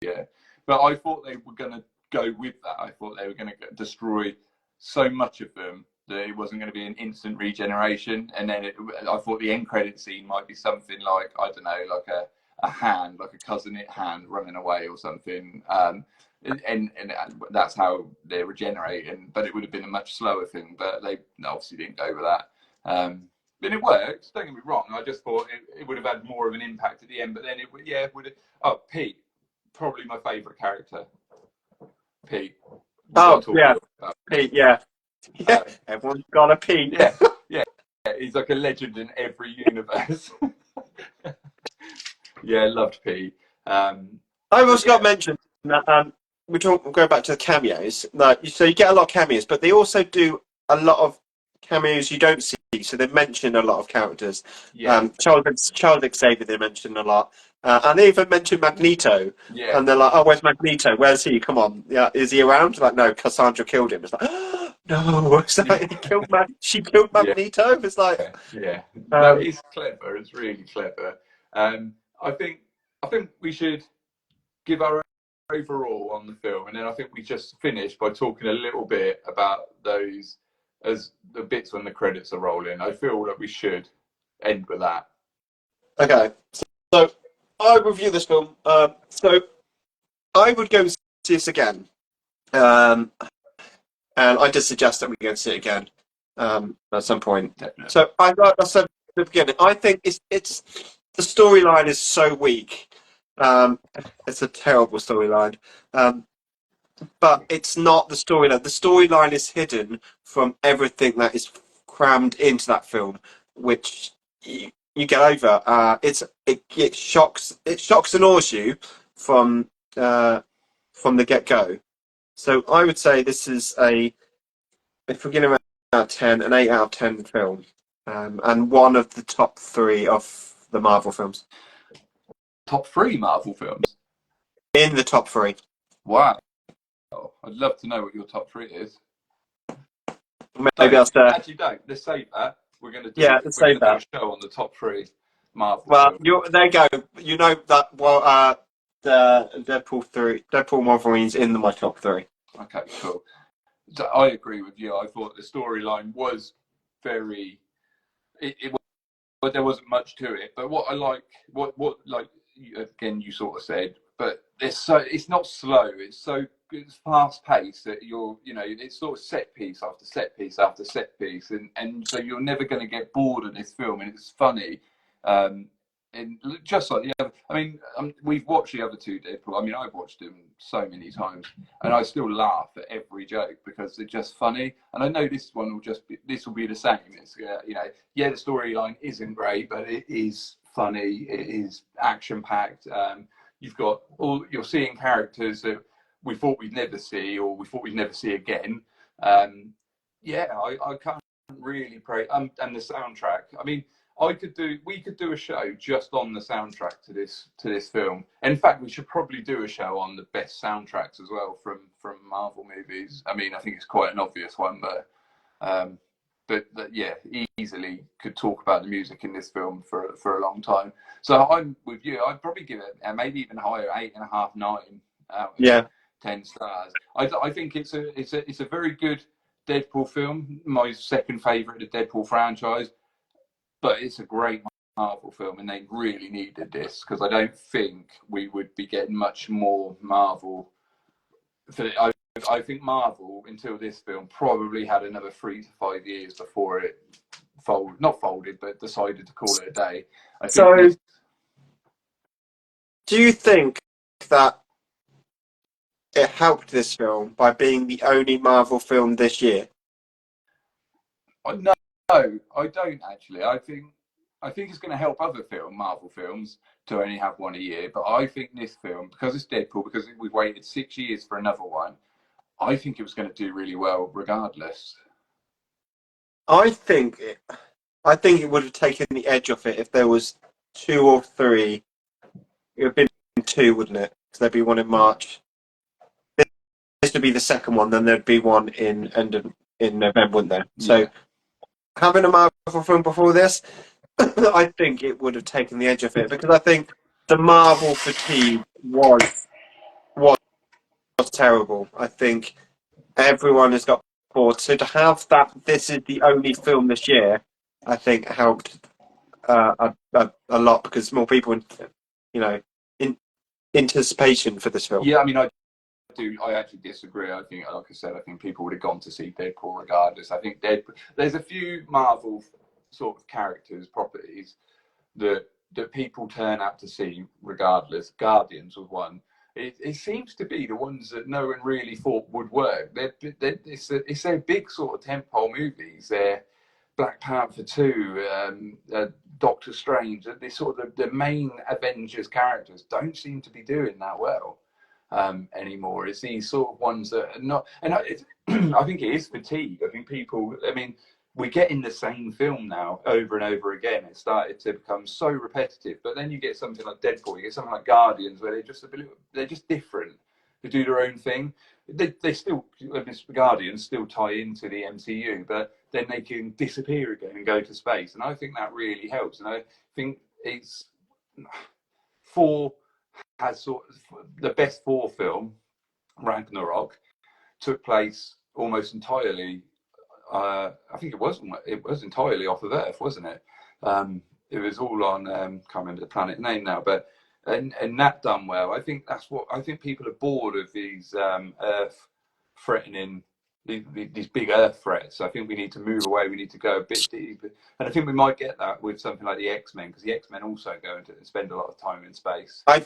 Yeah. But I thought they were going to go with that. I thought they were going to destroy so much of them that it wasn't going to be an instant regeneration. And then I thought the end credit scene might be something like, I don't know, like a hand, like a cousin-it hand running away or something. And that's how they regenerate. But it would have been a much slower thing. But they obviously didn't go with that. And it worked. Don't get me wrong. I just thought it would have had more of an impact at the end. But then it would have. Oh, Pete, probably my favourite character. Pete. Oh yeah, Pete. Yeah. Everyone's got a Pete. Yeah. He's like a legend in every universe. Yeah, loved Pete. I've also got to mention that we're going back to the cameos. So you get a lot of cameos, but they also do a lot of cameos you don't see. So they mention a lot of characters. Child Xavier they mention a lot, and they even mention Magneto. Yeah. And they're like, "Oh, where's Magneto? Where's he? Come on, yeah, is he around?" Like, no, Cassandra killed him. It's like, oh, no, it's like she killed Magneto. It's like, no, it's clever. It's really clever. I think we should give our overall on the film, and then I think we just finish by talking a little bit about those as the bits when the credits are rolling. I feel that we should end with that. Okay, so I review this film. So I would go and see this again, and I just suggest that we go and see it again at some point. Definitely. So like I said at the beginning, I think it's the storyline is so weak. It's a terrible storyline. But it's not the storyline. The storyline is hidden from everything that is crammed into that film, which you get over. It shocks and awes you from the get go. So I would say this is if we're getting out of 10, an 8 out of 10 film, and one of the top 3 of the Marvel films. Top 3 Marvel films? In the top 3. Wow. I'd love to know what your top 3 is. Maybe I'll say. Actually, don't. Let's save that. We're going to do, let's save that. Do a show on the top 3 Marvel films. There you go. You know that. Well, the Deadpool and Wolverine's in my top 3. Okay, cool. So I agree with you. I thought the storyline was very. But there wasn't much to it. But what I like, again, you sort of said, but it's not slow. It's fast paced that it's sort of set piece after set piece after set piece, and so you're never going to get bored of this film, and it's funny. And just like the other, we've watched the other 2 Deadpool. I've watched them so many times, and I still laugh at every joke because they're just funny. And I know this one will be the same. It's the storyline isn't great, but it is funny. It is action packed. You're seeing characters that we thought we'd never see, or we thought we'd never see again. I can't really pray. And the soundtrack. We could do a show just on the soundtrack to this film. In fact, we should probably do a show on the best soundtracks as well from Marvel movies. I think it's quite an obvious one, but easily could talk about the music in this film for a long time. So I'm with you. I'd probably give it maybe even higher, 8.5, 9 out of 10 stars. I think it's a very good Deadpool film. My second favourite of the Deadpool franchise. But it's a great Marvel film, and they really needed this because I don't think we would be getting much more Marvel. I think Marvel, until this film, probably had another 3 to 5 years before it not folded, but decided to call it a day. Do you think that it helped this film by being the only Marvel film this year? No, I don't actually. I think it's going to help other Marvel films to only have one a year. But I think this film, because it's Deadpool, because we waited 6 years for another one, I think it was going to do really well regardless. I think it, I think it would have taken the edge off it if there was two or three. It would have been two, wouldn't it? Because there'd be one in March. This would be the second one, then there'd be one in November, wouldn't there? So Yeah. having a Marvel film before this, I think it would have taken the edge off it because I think the Marvel fatigue was terrible. I think everyone has got bored. So to have that, this is the only film this year, I think helped a lot because more people, in anticipation for this film. Yeah, I mean, I actually disagree. I think, like I said, I think people would have gone to see Deadpool regardless. I think there's a few Marvel sort of characters, properties that people turn out to see regardless. Guardians was one. It seems to be the ones that no one really thought would work. It's their big sort of tentpole movies. They're Black Panther 2, Doctor Strange. They sort of the main Avengers characters don't seem to be doing that well anymore. It's these sort of ones that are not, and I think it is fatigue. I think people. I mean, we're getting the same film now over and over again. It started to become so repetitive. But then you get something like Deadpool, you get something like Guardians, where they're just different. They do their own thing. They still, Guardians still tie into the MCU, but then they can disappear again and go to space. And I think that really helps. And I think it's Thor has sort of the best Thor film, Ragnarok, took place almost entirely. I think it was entirely off of Earth, wasn't it? It was all on can't remember the planet name now, but and that done well. I think that's what I think people are bored of these Earth threatening these big Earth threats. I think we need to move away. We need to go a bit deeper, and I think we might get that with something like the X-Men, because the X-Men also go into spend a lot of time in space. I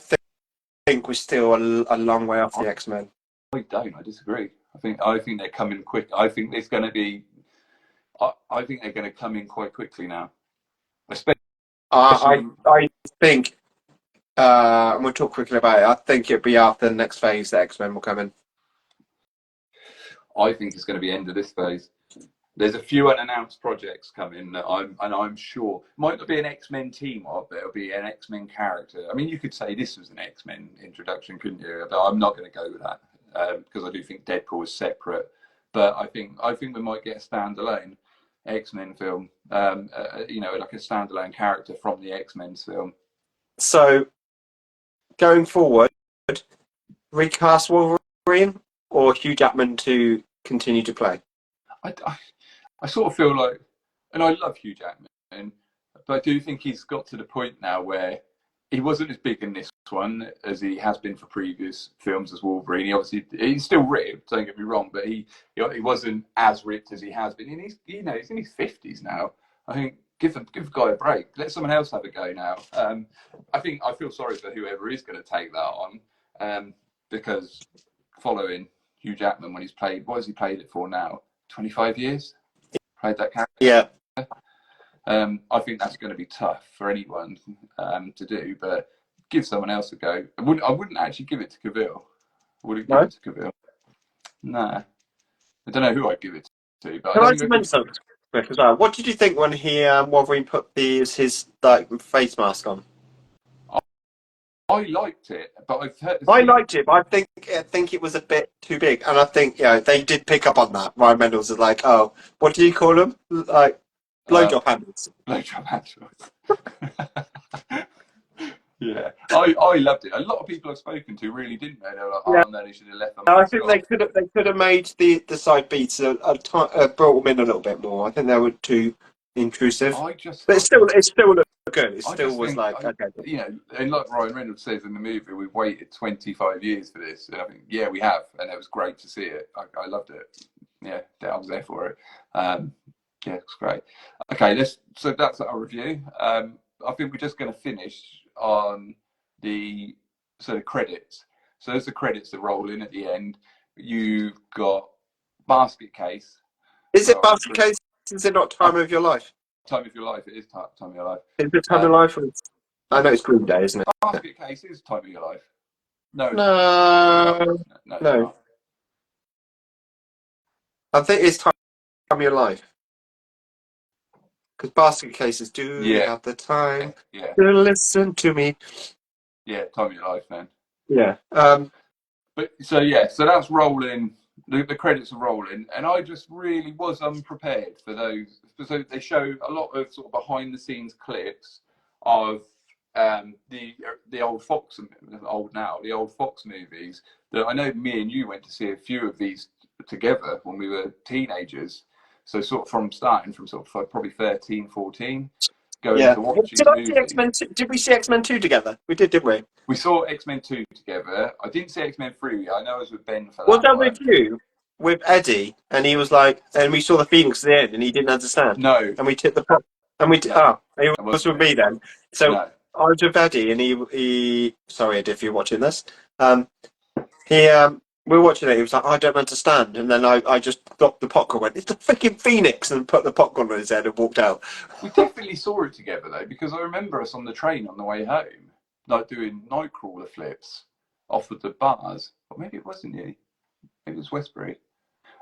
think we're still a long way off the X-Men. I don't. I disagree. I think they're coming quick. I think there's going to be. I think they're going to come in quite quickly now. Especially, I think, and we'll talk quickly about it. I think it'll be after the next phase that X-Men will come in. I think it's going to be end of this phase. There's a few unannounced projects coming that I'm sure might not be an X-Men team up, but it'll be an X-Men character. I mean, you could say this was an X-Men introduction, couldn't you? But I'm not going to go with that because I do think Deadpool is separate. But I think we might get a standalone X-Men film. Like a standalone character from the X-Men film. So, going forward, recast Wolverine or Hugh Jackman to continue to play? I sort of feel like, and I love Hugh Jackman, but I do think he's got to the point now where he wasn't as big in this one as he has been for previous films as Wolverine. He's still ripped, don't get me wrong, but he wasn't as ripped as he has been. And he's in his 50s now. I think give the guy a break. Let someone else have a go now. I feel sorry for whoever is going to take that on, because following Hugh Jackman when he's played, what has he played it for now? 25 years? Played that character? Yeah. I think that's going to be tough for anyone to do, but give someone else a go. I wouldn't actually give it to Cavill. Would give it to Cavill? Nah. I don't know who I'd give it to. But Can I just mention something quick as well? What did you think when Wolverine put his face mask on? I liked it, but I've heard. I liked it, but I think it was a bit too big, and I think they did pick up on that. Ryan Reynolds is like, oh, what do you call them? Like blowjob handles. Blowjob handles. Yeah, I loved it. A lot of people I've spoken to really didn't know. They were like, oh no, they should have left them. I think they could have made the side beats brought them in a little bit more. I think they were too intrusive. But it still looked good. It still was like okay. And like Ryan Reynolds says in the movie, we've waited 25 years for this, and I think we have, and it was great to see it. I loved it. Yeah, I was there for it. It's great. Okay, so that's our review. I think we're just going to finish on the credits. So as the credits are rolling at the end, you've got Basket Case. Is it Basket Case? Is it not Time of Your Life? Time of Your Life. It is Time of Your Life. Is it Time of Your Life? I know it's Green Day, isn't it? Basket Case is Time of Your Life. No. I think it's Time of Your Life. Because Basket Cases do have the time to listen to me. Yeah, Time of Your Life, man. Yeah. But so that's rolling. The credits are rolling, and I just really was unprepared for those. So they show a lot of sort of behind the scenes clips of the old Fox movies. That I know me and you went to see a few of these together when we were teenagers. So sort of starting from sort of probably 13, 14. Going to watch these movies. Did we see X-Men 2 together? We did, didn't we? We saw X-Men 2 together. I didn't see X-Men 3. I know I was with Ben for that. Was that with you? With Eddie? And he was like, and we saw the Phoenix at the end and he didn't understand. No. And we took the pop. And he was with me then. So I was with Eddie and he sorry Eddie if you're watching this. We were watching it, he was like, I don't understand. And then I just dropped the popcorn, went, it's the freaking Phoenix, and put the popcorn on his head and walked out. We definitely saw it together, though, because I remember us on the train on the way home, like doing Nightcrawler flips off of the bars. Or maybe it wasn't you. Maybe it was Westbury.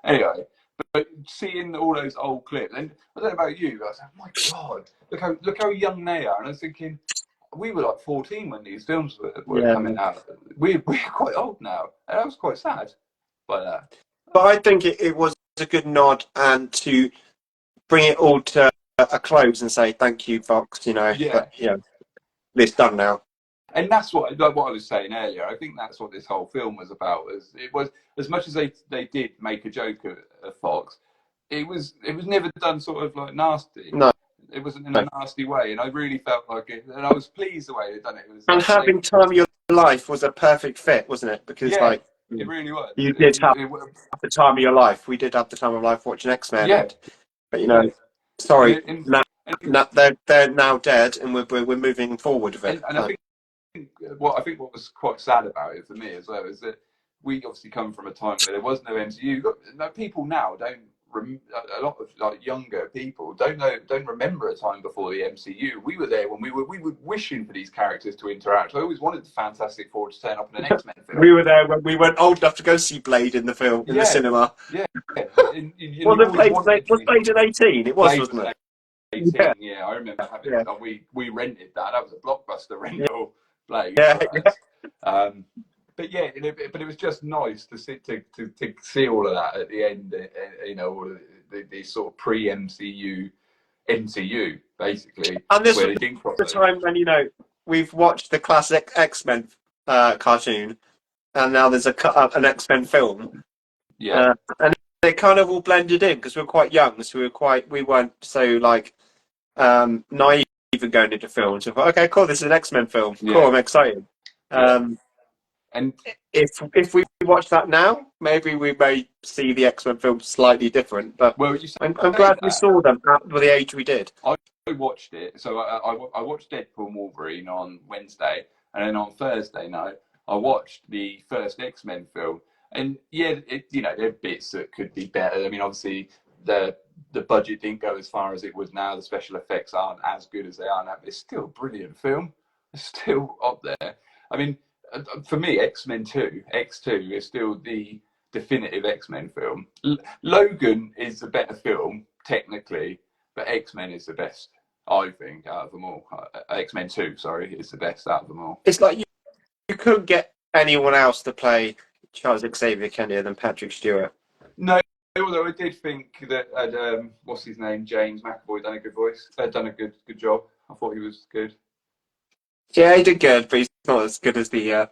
Anyway, but seeing all those old clips, and I don't know about you, I was like, oh my God, look how young they are. And I was thinking, we were like 14 when these films were coming out. We're quite old now, and I was quite sad by that. But I think it was a good nod and to bring it all to a close and say thank you, Fox. It's done now. And that's what I was saying earlier. I think that's what this whole film was about. It was as much as they did make a joke of Fox, it was never done sort of like nasty. No. It wasn't in a nasty way, and I really felt like it, and I was pleased the way they'd done it. Having Time of Your Life was a perfect fit, wasn't it? Because it really was. You did have the time of your life. We did have the time of life watching X-Men. Yeah. But sorry, they're now dead, and we're moving forward with it. And I think what was quite sad about it for me as well is that we obviously come from a time where there was no MCU. People now don't. A lot of like younger people don't remember a time before the MCU. We were there when we were wishing for these characters to interact. I always wanted the Fantastic Four to turn up in an X-Men film. We were there when we weren't old enough to go see Blade in the film in the cinema. Yeah. Was Blade in 18? It was, wasn't it? 18. Yeah, I remember having. We rented that. That was a Blockbuster rental. Blade. But it was just nice to see all of that at the end. All of the sort of pre-MCU, basically. And this was the time when we've watched the classic X-Men cartoon, and now there's an X-Men film. Yeah, and it kind of all blended in because we were quite young, so we weren't so like naive even going into films. So, okay, cool, this is an X-Men film. Cool, I'm excited. And if we watch that now, maybe we may see the X-Men film slightly different. But I'm glad we saw them at the age we did. I watched it. So I watched Deadpool and Wolverine on Wednesday, and then on Thursday night I watched the first X-Men film. And there are bits that could be better. I mean, obviously the budget didn't go as far as it would now. The special effects aren't as good as they are now. But it's still a brilliant film. It's still up there. I mean, for me, X-Men 2, X2 is still the definitive X-Men film. Logan is the better film, technically, but X-Men is the best, I think, out of them all. X-Men 2, sorry, is the best out of them all. It's like you couldn't get anyone else to play Charles Xavier Kennedy than Patrick Stewart. No, although I did think that, what's his name, James McAvoy, done a good job. I thought he was good. Yeah, he did good, but he's not as good as the. Yeah,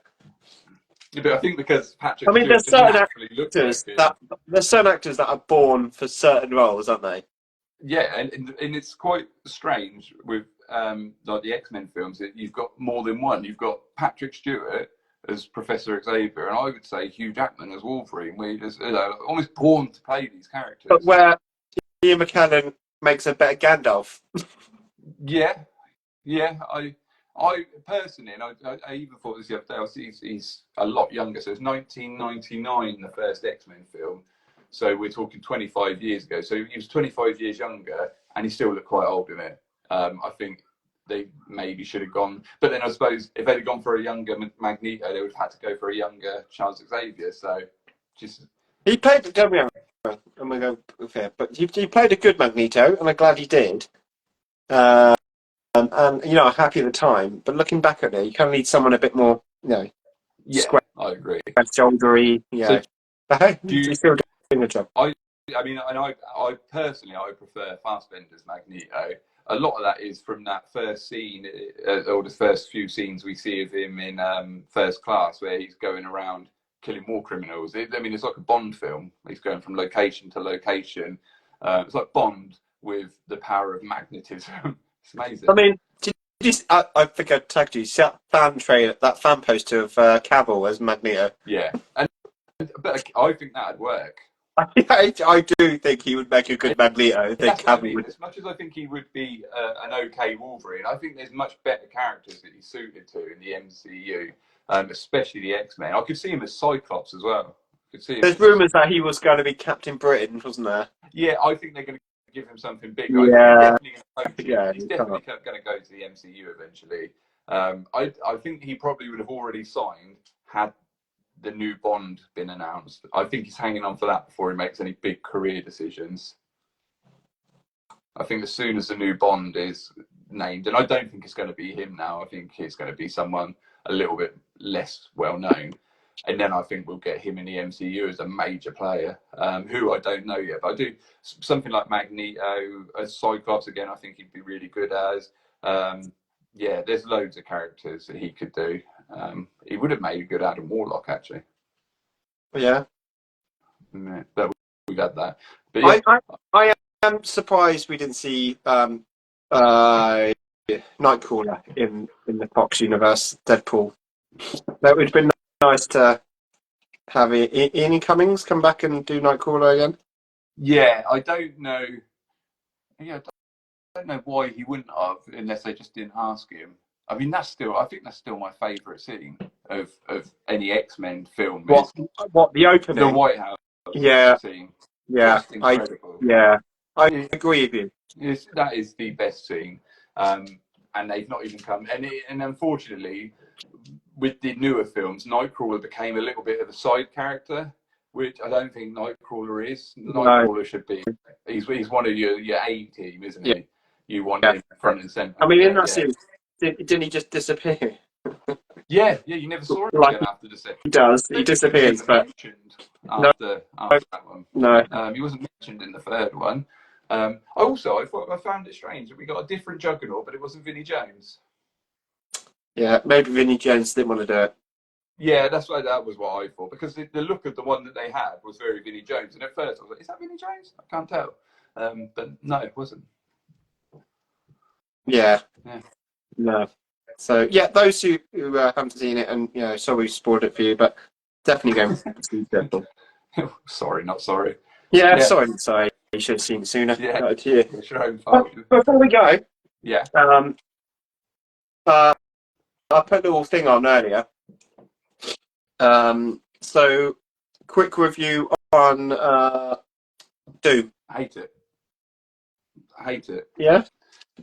but I think because Patrick. I mean, there's certain actors that are born for certain roles, aren't they? Yeah, and it's quite strange with like the X-Men films that you've got more than one. You've got Patrick Stewart as Professor Xavier, and I would say Hugh Jackman as Wolverine. We're just almost born to play these characters. But where Ian McKellen makes a better Gandalf. Yeah, I personally, and I even thought this the other day, he's a lot younger. So it's 1999, the first X-Men film. So we're talking 25 years ago. So he was 25 years younger, and he still looked quite old in it. I think they maybe should have gone. But then I suppose if they'd have gone for a younger Magneto, they would have had to go for a younger Charles Xavier. So just... He played, don't we have, and we go fair, but he played a good Magneto, and I'm glad he did. And you know, I'm happy at the time, but looking back at it, you kind of need someone a bit more, you know, square. I agree. Shouldery, yeah. So, but hey, he's still doing a job. I mean, and I personally, I prefer Fassbender's Magneto. A lot of that is from that first scene, or the first few scenes we see of him in First Class, where he's going around killing war criminals. I mean, it's like a Bond film. He's going from location to location. It's like Bond with the power of magnetism. It's amazing. I mean, I think I tagged you. See that fan poster of Cavill as Magneto. Yeah, but I think that'd work. I do think he would make a good Magneto. I think Cavill would. As much as I think he would be an okay Wolverine, I think there's much better characters that he's suited to in the MCU, especially the X-Men. I could see him as Cyclops as well. There's rumours that he was going to be Captain Britain, wasn't there? Yeah, I think they're going to give him something big. Yeah, he's definitely going to go to the MCU eventually. I think he probably would have already signed had the new Bond been announced. I think he's hanging on for that before he makes any big career decisions. I think as soon as the new Bond is named, and I don't think it's going to be him now, I think it's going to be someone a little bit less well known. And then I think we'll get him in the MCU as a major player, who I don't know yet. But I do something like Magneto, as Cyclops again. I think he'd be really good as. Yeah, there's loads of characters that he could do. He would have made a good Adam Warlock, actually. Yeah, but we've had that. But yeah. I am surprised we didn't see Nightcrawler in the Fox universe, Deadpool. That would have been nice to have Ian Cummings come back and do Nightcrawler again. Yeah, I don't know. Yeah, I don't know why he wouldn't have, unless they just didn't ask him. I mean, I think that's still my favourite scene of any X-Men film. What the opening? The White House scene. Yeah, just incredible. I agree with you. That is the best scene, and they've not even come. And unfortunately, with the newer films, Nightcrawler became a little bit of a side character, which I don't think Nightcrawler is. Nightcrawler should be. He's one of your A team, isn't he? You want him front and centre. I mean, in that series, didn't he just disappear? Yeah, you never saw him again after the second. He does. He disappears, but after that one. No, he wasn't mentioned in the third one. I found it strange that we got a different Juggernaut, but it wasn't Vinnie Jones. Yeah, maybe Vinnie Jones didn't want to do it. Yeah, that was what I thought, because the look of the one that they had was very Vinnie Jones, and at first I was like, "Is that Vinnie Jones?" I can't tell, but no, it wasn't. Yeah. No. So yeah, those who haven't seen it, and sorry we spoiled it for you, but definitely go and see Deadpool. Sorry, not sorry. Yeah, sorry. You should have seen it sooner. Yeah, it's your own fault. Before we go, I put a little thing on earlier. So quick review on Doom. Hate it. Yeah.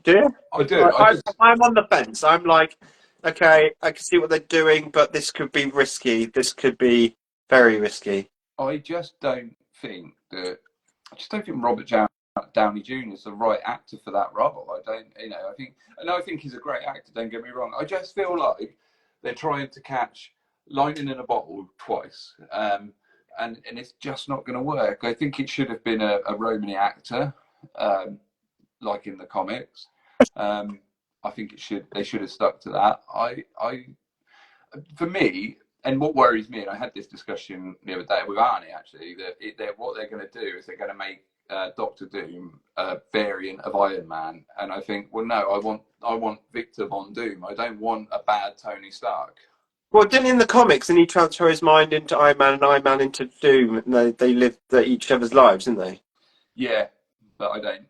Do you? I do. I'm on the fence. I'm like, okay, I can see what they're doing, but this could be risky. This could be very risky. I just don't think Robert Downey Jr. is the right actor for that role. I think he's a great actor. Don't get me wrong. I just feel like they're trying to catch lightning in a bottle twice, and it's just not going to work. I think it should have been a Romany actor. Like in the comics, I think they should have stuck to that. For me, and what worries me, and I had this discussion the other day with Arnie actually, that what they're going to do is they're going to make Doctor Doom a variant of Iron Man, and I think, well, no, I want Victor Von Doom. I don't want a bad Tony Stark. Well, didn't in the comics, didn't he transfer his mind into Iron Man and Iron Man into Doom, and they lived each other's lives, didn't they? Yeah, but I don't.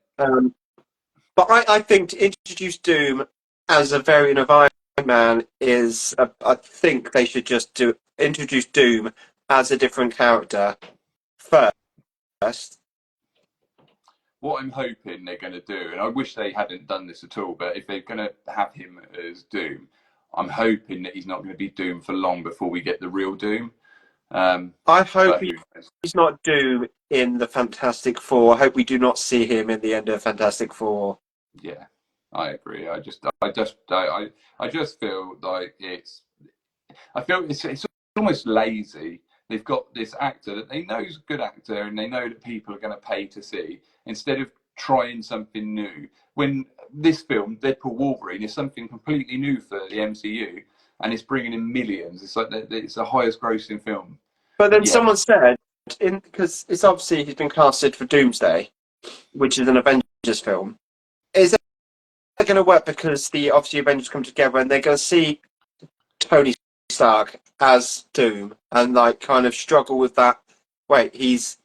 But I think to introduce Doom as a variant of Iron Man is, I think they should just introduce Doom as a different character first. What I'm hoping they're going to do, and I wish they hadn't done this at all, but if they're going to have him as Doom, I'm hoping that he's not going to be Doom for long before we get the real Doom. I hope he's not Doom in the Fantastic Four. I hope we do not see him in the end of Fantastic Four. Yeah, I agree. I just feel like it's almost lazy. They've got this actor that they know is a good actor and they know that people are going to pay to see, instead of trying something new. When this film, Deadpool Wolverine, is something completely new for the MCU and it's bringing in millions. It's like it's the highest grossing film. But then someone said, because it's obviously he's been casted for Doomsday, which is an Avengers film. Is it going to work because the obviously Avengers come together and they're going to see Tony Stark as Doom and like kind of struggle with that? Wait, he's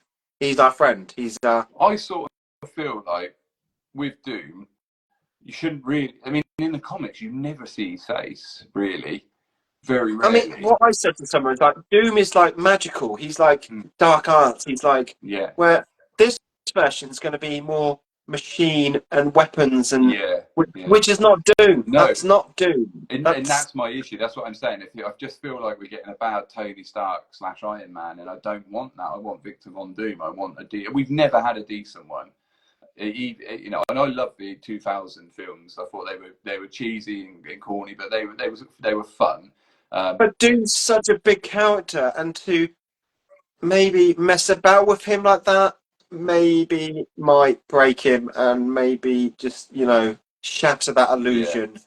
our friend. I sort of feel like with Doom, you shouldn't really. I mean, in the comics, you never see his face really. Very rarely. I mean, what I said to someone is like, Doom is like magical. He's like dark arts. He's like, where this version is going to be more machine and weapons, and which is not Doom. No, that's not Doom. And that's my issue. That's what I'm saying. I just feel like we're getting a bad Tony Stark / Iron Man, and I don't want that. I want Victor Von Doom. I want we've never had a decent one. You know, and I love the 2000 films. I thought they were cheesy and corny, but they were fun. But Doom's such a big character, and to maybe mess about with him like that maybe might break him, and maybe just shatter that illusion.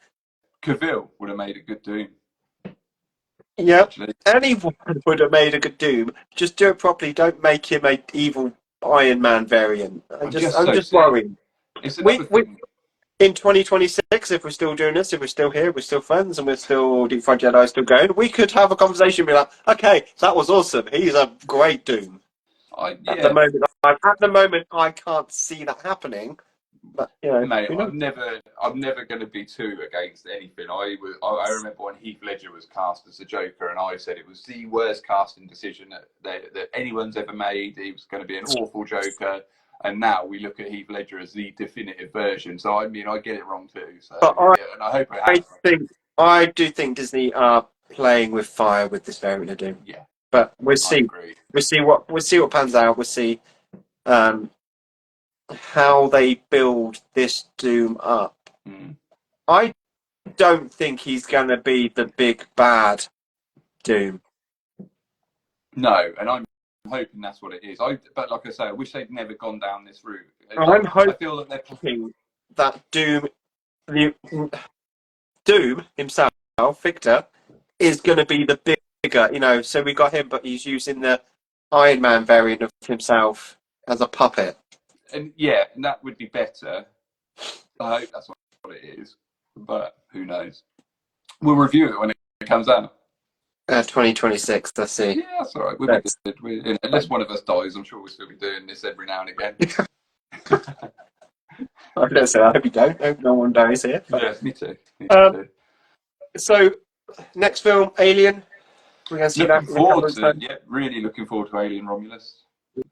Cavill would have made a good Doom. Yeah, anyone would have made a good Doom. Just do it properly. Don't make him an evil Iron Man variant. I'm just worried. It's another thing. In 2026, if we're still doing this, if we're still here, we're still friends, and we're still Deep Fried Jedi still going, we could have a conversation and be like, okay, that was awesome. He's a great Doom. At the moment, I can't see that happening. But mate, I'm never going to be too against anything. I remember when Heath Ledger was cast as the Joker, and I said it was the worst casting decision that anyone's ever made. He was going to be an awful Joker. And now we look at Heath Ledger as the definitive version. So I mean, I get it wrong too. So, and I hope I do think Disney are playing with fire with this variant of Doom. Yeah, but we'll see. We'll see what pans out. We'll see how they build this Doom up. I don't think he's going to be the big bad Doom. No, and I'm hoping that's what it is. But like I say, I wish they'd never gone down this route. I'm hoping I feel that Doom himself, Victor, is going to be the bigger. So we got him, but he's using the Iron Man variant of himself as a puppet. And that would be better. I hope that's what it is, but who knows? We'll review it when it comes out. 2026, let's see. Yeah, that's all right. We'll be good. Unless one of us dies, I'm sure we'll still be doing this every now and again. I don't say. I hope you don't. I hope no one dies here. But... Yeah, me too. So, next film, Alien. We're going to see really looking forward to Alien Romulus.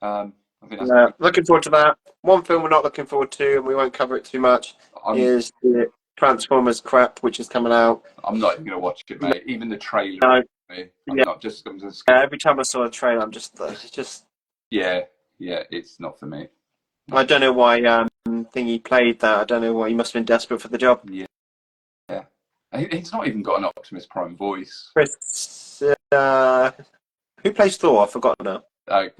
I think that's looking forward to that. One film we're not looking forward to, and we won't cover it too much, is the Transformers crap, which is coming out. I'm not even going to watch it, mate. Even the trailer. No. I'm not just. Every time I saw a trailer, I'm just. It's not for me. I don't know why Thingy played that. I don't know why. He must have been desperate for the job. Yeah. He's not even got an Optimus Prime voice. Chris, who plays Thor? I forgot now. I've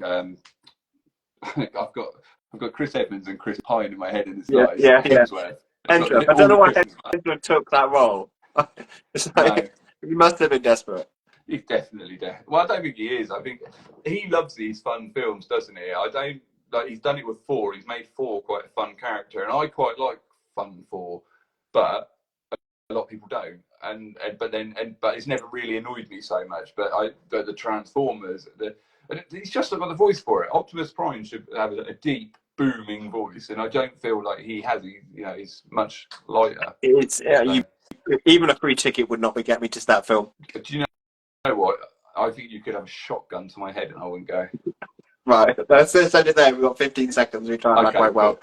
got Chris Evans and Chris Pine in my head in this life. Hemsworth. I don't know why Hemsworth took that role. It's like, he must have been desperate. He's definitely desperate. Well, I don't think he is. I think he loves these fun films, doesn't he? I don't like. He's done it with Thor. He's made Thor quite a fun character, and I quite like fun Thor, but a lot of people don't. But it's never really annoyed me so much. But the Transformers, he's just got the voice for it. Optimus Prime should have a deep, booming voice, and I don't feel like he has. He's much lighter. Even a free ticket would not get me to that film. Do you know what? I think you could have a shotgun to my head and I wouldn't go. Right, let's send it there. We've got 15 seconds. We tried that quite well.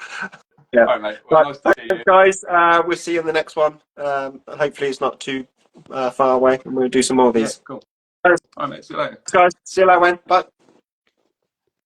Yeah. All right, mate. Well, nice to see you. Guys, we'll see you in the next one. Hopefully it's not too far away, and we'll do some more of these. Yeah, cool. All right, mate. See you later. Guys, see you later, Wayne. Bye.